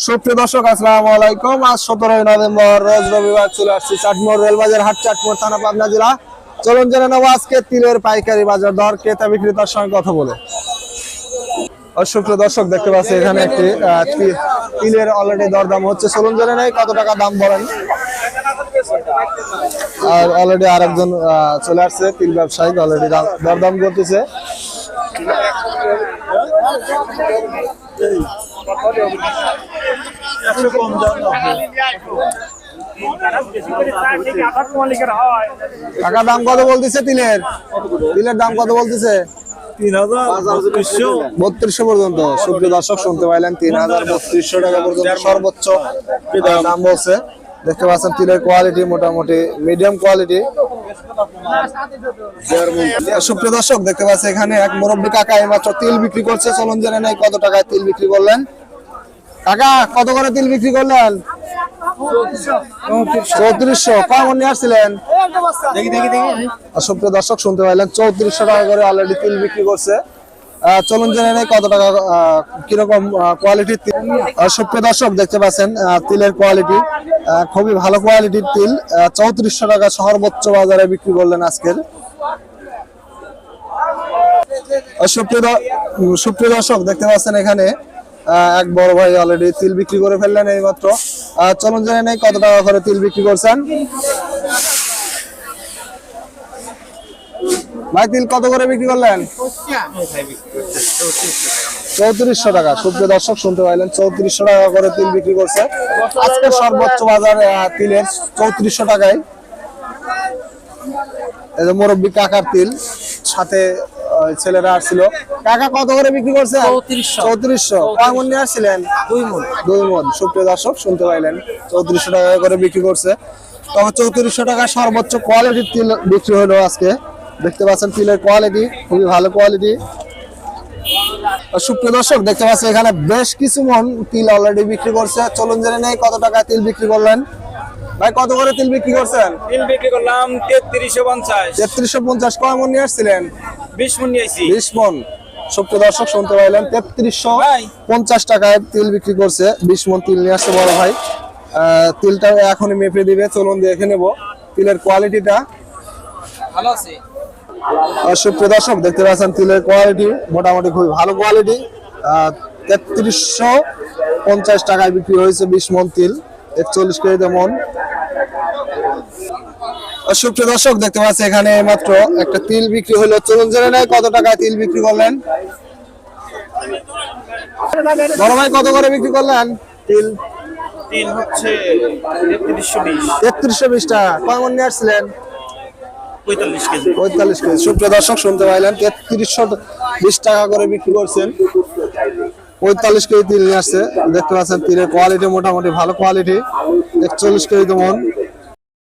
সুপ্রিয় দর্শক আসসালামু আলাইকুম। আজ 17 নভেম্বর রোজ রবিবার চলে আসছি চাটমোড় রেলবাজার হাট, চাটমোড় থানা, পাবনা জেলা। চলুন জেনে নেবো আজকে তিলের পাইকারি বাজার দর, ক্রেতা বিক্রেতার সঙ্গে কথা বলে। সুপ্রিয় দর্শক দেখতে পাচ্ছি এখানে একটি তিলের অলরেডি দরদাম হচ্ছে। চলুন জেনে নেই কত টাকা দাম বলেন। আর অলরেডি আরেকজন চলে আসছে তিল ব্যবসায়ী, অলরেডি দরদাম করতেছে। টাকা দাম কত বলতেছে তিলের? তিলের দাম কত বলতেছে? 3200 পর্যন্ত। সুপ্রিয় দর্শক শুনতে পাইলেন 3200 টাকা পর্যন্ত সর্বোচ্চ দাম বলছে। দেখতে পাচ্ছেন তিলের কোয়ালিটি মোটামুটি মিডিয়াম কোয়ালিটি। সুপ্রিয় দর্শক দেখতে পাচ্ছেন এখানে এক মুরব্বী কাকা এইমাত্র তিল বিক্রি করছে। চলুন জেনে নেই কত টাকায় তিল বিক্রি করলেন। কাকা কত করে তিল বিক্রি করলেন? 3400। কেমন নিয়ে আসছিলেন? সুপ্রিয় দর্শক শুনতে পাইলেন 3400 টাকা করে অলরেডি তিল বিক্রি করছে। চলুন জেনে নেই কত টাকা কিরকম কোয়ালিটির তিল। সুপ্রিয় দর্শক দেখতে পাচ্ছেন তিলের কোয়ালিটি খুবই ভালো কোয়ালিটির তিল। 3400 টাকা সর্বোচ্চ বাজারে বিক্রি করলেন আজকের। সুপ্রিয় দর্শক দেখতে পাচ্ছেন এখানে এক বড় ভাই অলরেডি তিল বিক্রি করে ফেললেন এইমাত্র। চলুন জেনে নেই কত টাকা করে তিল বিক্রি করছেন। ভাই তিল কত করে বিক্রি করলেন? 3400 টাকা। সুপ্রিয় দর্শক শুনতে পাইলেন 3400 টাকা করে তিল বিক্রি করছে আজকে সর্বোচ্চ বাজারে তিলের 3400 টাকায়। এই যে মুরব্বী কাকার তিল, সাথে ছেলেরা আসছিল। কাকা কত করে বিক্রি করছে? 3400। কেমন নিয়ে আসছিলেন? 2 মণ। সুপ্রিয় দর্শক শুনতে পাইলেন 3400 টাকা করে বিক্রি করছে। তবে 3400 টাকা সর্বোচ্চ কোয়ালিটির তিল বিক্রি হলো আজকে। দেখতে পাচ্ছেন তিলের কোয়ালিটি খুবই ভালো কোয়ালিটি। সুপ্রিয় দর্শক দেখতে পাচ্ছেন এখানে বেশ কিছু মন তিল অলরেডি বিক্রি করছে। চলুন জেনে নেই কত টাকা তিল বিক্রি করলেন। ভাই কত করে তিল বিক্রি করছেন? তিল বিক্রি করলাম 3350। 3350। কয় মণ নিয়ে আসছিলেন? 20 মণ নিয়ে আইছি। 20 মণ। সুপ্রিয় দর্শক শুনতে পাইলেন 3350 টাকায় তিল বিক্রি করছে। 20 মণ তিল নিয়ে আসছে বড় ভাই। তিলটা এখনই মেপে দিবে, চলুন দেখে নেব তিলের কোয়ালিটিটা। ভালো আছে। সুপ্রিয় দর্শক দেখতে পাচ্ছেন তিলের কোয়ালিটি মোটামুটি খুবই ভালো কোয়ালিটি। 3350 টাকায় বিক্রি হয়েছে 20 মণ তিল, 41 কেজিতে মণ। সুপ্রিয় দর্শক দেখতে পাচ্ছেন এখানে মাত্র একটা তিল বিক্রি হলো। চলুন জেনে নেই কত টাকায় তিল বিক্রি করলেন। বড় ভাই কত করে বিক্রি করলেন তিল? তিল হচ্ছে 3320। 3320 টাকা। কয় মণ নিয়ে আসছিলেন? 45 কেজি। 45 কেজি। সুপ্রিয় দর্শক শুনতে পাইলেন 3320 টাকা করে বিক্রি করছেন। 45 কেজি তিল নিয়ে আসছে। দেখতে পাচ্ছেন তিলের কোয়ালিটি মোটামুটি ভালো কোয়ালিটি। 41 কেজি মণ।